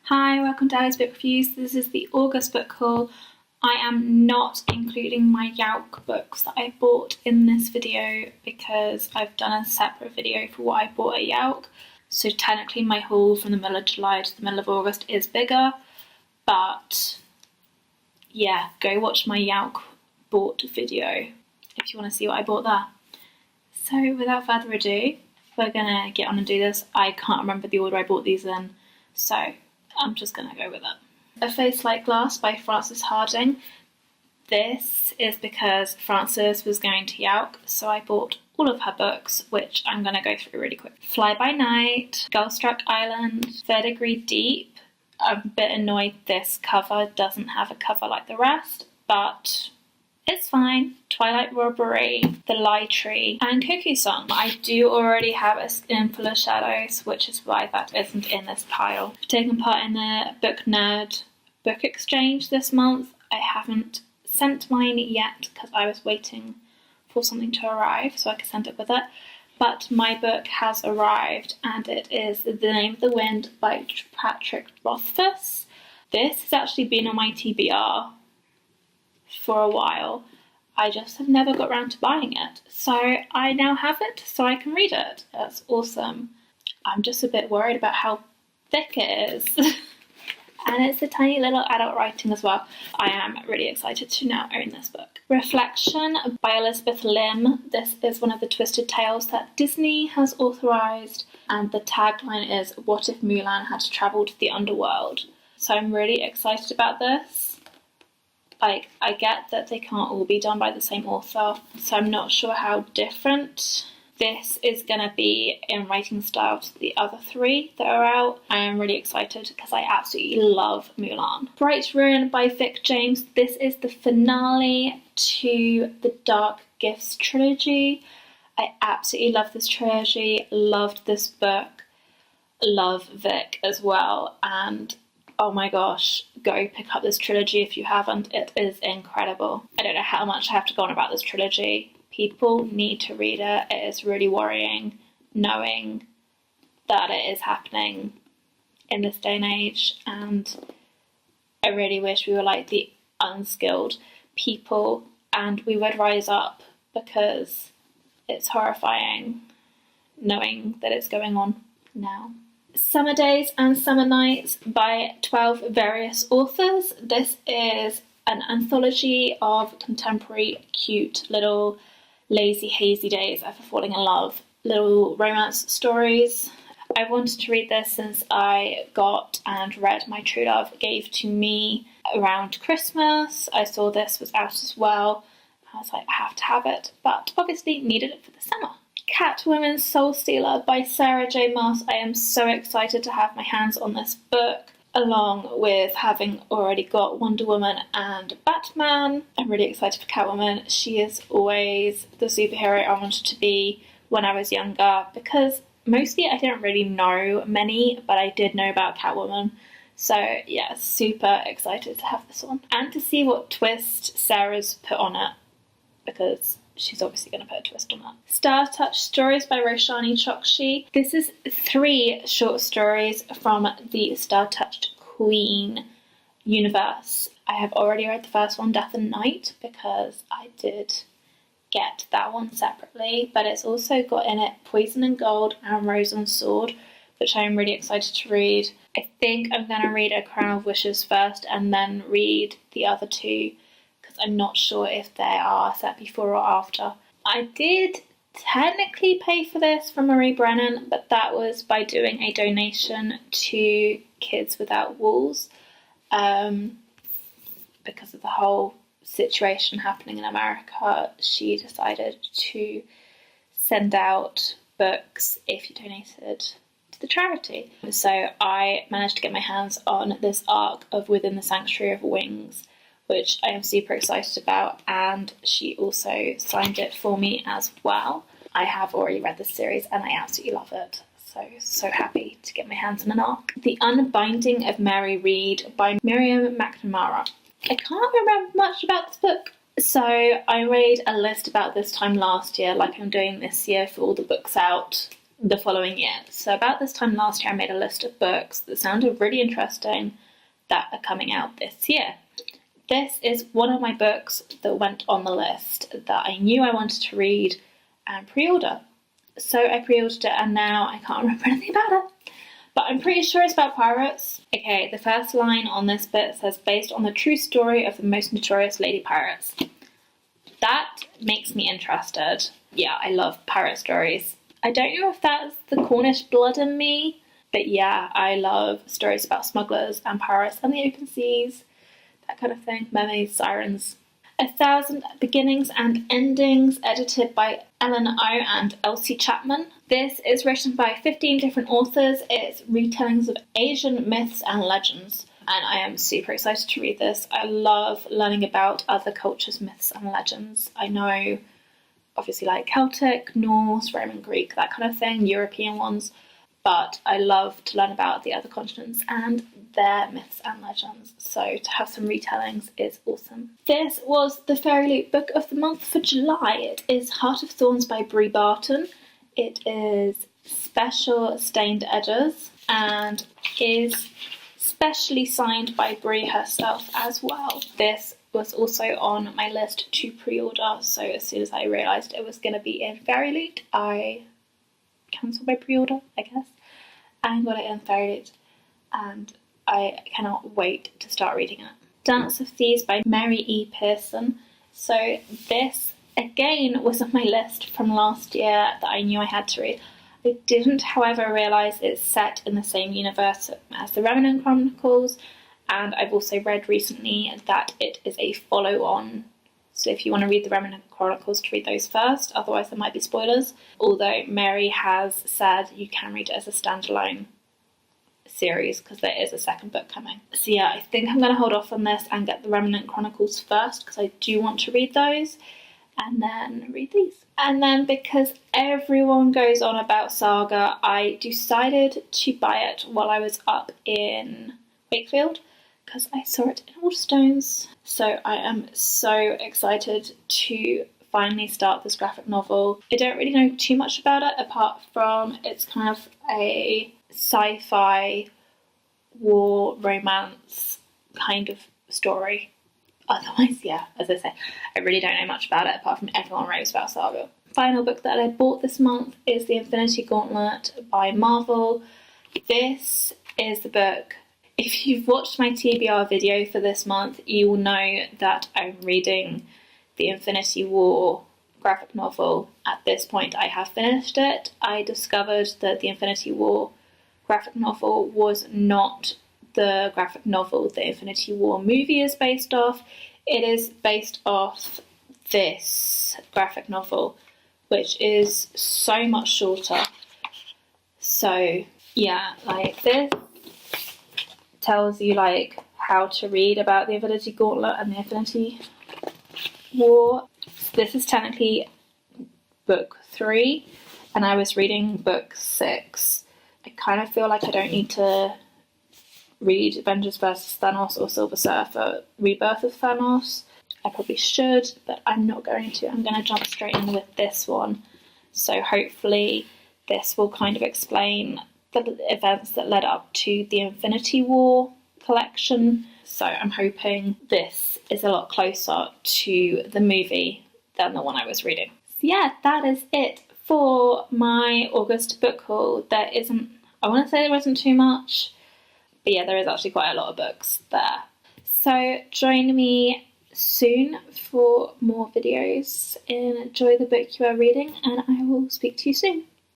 Hi, welcome to Ali's Book Reviews. This is the August book haul. I am not including my Yauk books that I bought in this video because I've done a separate video for what I bought at Yauk. So technically my haul from the middle of July to the middle of August is bigger, but yeah, go watch my Yauk bought video if you want to see what I bought there. So without further ado, we're gonna get on and do this. I can't remember the order I bought these in, so I'm just gonna go with it. A Face Like Glass by Frances Hardinge. This is because Frances was going to Yauk, so I bought all of her books, which I'm gonna go through really quick. Fly by Night, Girlstruck Island, Third Degree Deep. I'm a bit annoyed this cover doesn't have a cover like the rest, but it's fine. Twilight Robbery, The Lie Tree, and Cuckoo Song. I do already have a Skin Full of Shadows, which is why that isn't in this pile. I've taken part in the Book Nerd book exchange this month. I haven't sent mine yet because I was waiting for something to arrive so I could send it with it. But my book has arrived and it is The Name of the Wind by Patrick Rothfuss. This has actually been on my TBR for a while. I just have never got around to buying it, so I now have it so I can read it. That's awesome. I'm just a bit worried about how thick it is. And it's a tiny little adult writing as well. I am really excited to now own this book. Reflection by Elizabeth Lim. This is one of the twisted tales that Disney has authorised, and the tagline is "What if Mulan had travelled the underworld?" So I'm really excited about this. Like, I get that they can't all be done by the same author, so I'm not sure how different this is going to be in writing style to the other three that are out. I am really excited because I absolutely love Mulan. Bright Ruin by Vic James. This is the finale to the Dark Gifts trilogy. I absolutely love this trilogy, loved this book, love Vic as well, and oh my gosh, go pick up this trilogy if you haven't. It is incredible. I don't know how much I have to go on about this trilogy. People need to read it. It is really worrying knowing that it is happening in this day and age, and I really wish we were like the unskilled people and we would rise up, because it's horrifying knowing that it's going on now. Summer Days and Summer Nights by 12 various authors. This is an anthology of contemporary, cute, little lazy, hazy days after falling in love, little romance stories. I wanted to read this since I got and read My True Love Gave to Me around Christmas. I saw this was out as well. I was like, I have to have it, but obviously needed it for the summer. Catwoman Soul Stealer by Sarah J. Maas. I am so excited to have my hands on this book, along with having already got Wonder Woman and Batman. I'm really excited for Catwoman. She is always the superhero I wanted to be when I was younger, because mostly I didn't really know many, but I did know about Catwoman. So yeah, super excited to have this one. And to see what twist Sarah's put on it, because she's obviously going to put a twist on that. Star Touch Stories by Roshani Chokshi. This is 3 short stories from the Star Touched Queen universe. I have already read the first one, Death and Night, because I did get that one separately, but it's also got in it Poison and Gold and Rose and Sword, which I am really excited to read. I think I'm going to read A Crown of Wishes first and then read the other 2, because I'm not sure if they are set before or after. I did technically pay for this from Marie Brennan, but that was by doing a donation to Kids Without Walls, because of the whole situation happening in America. She decided to send out books if you donated to the charity. So I managed to get my hands on this arc of Within the Sanctuary of Wings, which I am super excited about, and she also signed it for me as well. I have already read this series and I absolutely love it. So happy to get my hands on an arc. The Unbinding of Mary Read by Miriam McNamara. I can't remember much about this book, so I made a list about this time last year, like I'm doing this year for all the books out the following year. So about this time last year, I made a list of books that sounded really interesting that are coming out this year. This is one of my books that went on the list that I knew I wanted to read and pre-order. So I pre-ordered it and now I can't remember anything about it. But I'm pretty sure it's about pirates. Okay, the first line on this bit says, based on the true story of the most notorious lady pirates. That makes me interested. Yeah, I love pirate stories. I don't know if that's the Cornish blood in me, but yeah, I love stories about smugglers and pirates and the open seas, that kind of thing. Mermaids, sirens. 1,000 Beginnings and Endings, edited by Ellen O and Elsie Chapman. This is written by 15 different authors. It's retellings of Asian myths and legends, and I am super excited to read this. I love learning about other cultures' myths and legends. I know, obviously, like Celtic, Norse, Roman, Greek, that kind of thing, European ones, but I love to learn about the other continents and their myths and legends, so to have some retellings is awesome. This was the Fairy Loot book of the month for July. It is Heart of Thorns by Brie Barton. It is special stained edges and is specially signed by Brie herself as well. This was also on my list to pre-order, so as soon as I realised it was going to be in Fairy Loot, I cancelled my pre-order, I guess, and got it in Fairy Loot, and I cannot wait to start reading it. Dance of Thieves by Mary E. Pearson. So this, again, was on my list from last year that I knew I had to read. I didn't, however, realise it's set in the same universe as the Remnant Chronicles, and I've also read recently that it is a follow-on. So if you want to read the Remnant Chronicles, to read those first, otherwise there might be spoilers. Although Mary has said you can read it as a standalone series because there is a second book coming. So yeah, I think I'm going to hold off on this and get the Remnant Chronicles first because I do want to read those and then read these. And then because everyone goes on about Saga, I decided to buy it while I was up in Wakefield because I saw it in Waterstones. So I am so excited to finally start this graphic novel. I don't really know too much about it apart from it's kind of a sci-fi war romance kind of story. Otherwise, yeah, as I say, I really don't know much about it apart from everyone raves about Saga. Final book that I bought this month is The Infinity Gauntlet by Marvel. This is the book. If you've watched my TBR video for this month, you will know that I'm reading the Infinity War graphic novel. At this point, I have finished it. I discovered that the Infinity War graphic novel was not the graphic novel the Infinity War movie is based off. It is based off this graphic novel, which is so much shorter. So yeah, like this tells you like how to read about the Infinity Gauntlet and the Infinity War. This is technically book 3 and I was reading book 6. I kind of feel like I don't need to read Avengers vs Thanos or Silver Surfer Rebirth of Thanos. I probably should, but I'm not going to. I'm going to jump straight in with this one. So hopefully this will kind of explain the events that led up to the Infinity War collection. So I'm hoping this is a lot closer to the movie than the one I was reading. So yeah, that is it for my August book haul. There isn't, I want to say there isn't too much, but yeah, there is actually quite a lot of books there. So join me soon for more videos. Enjoy the book you are reading, and I will speak to you soon.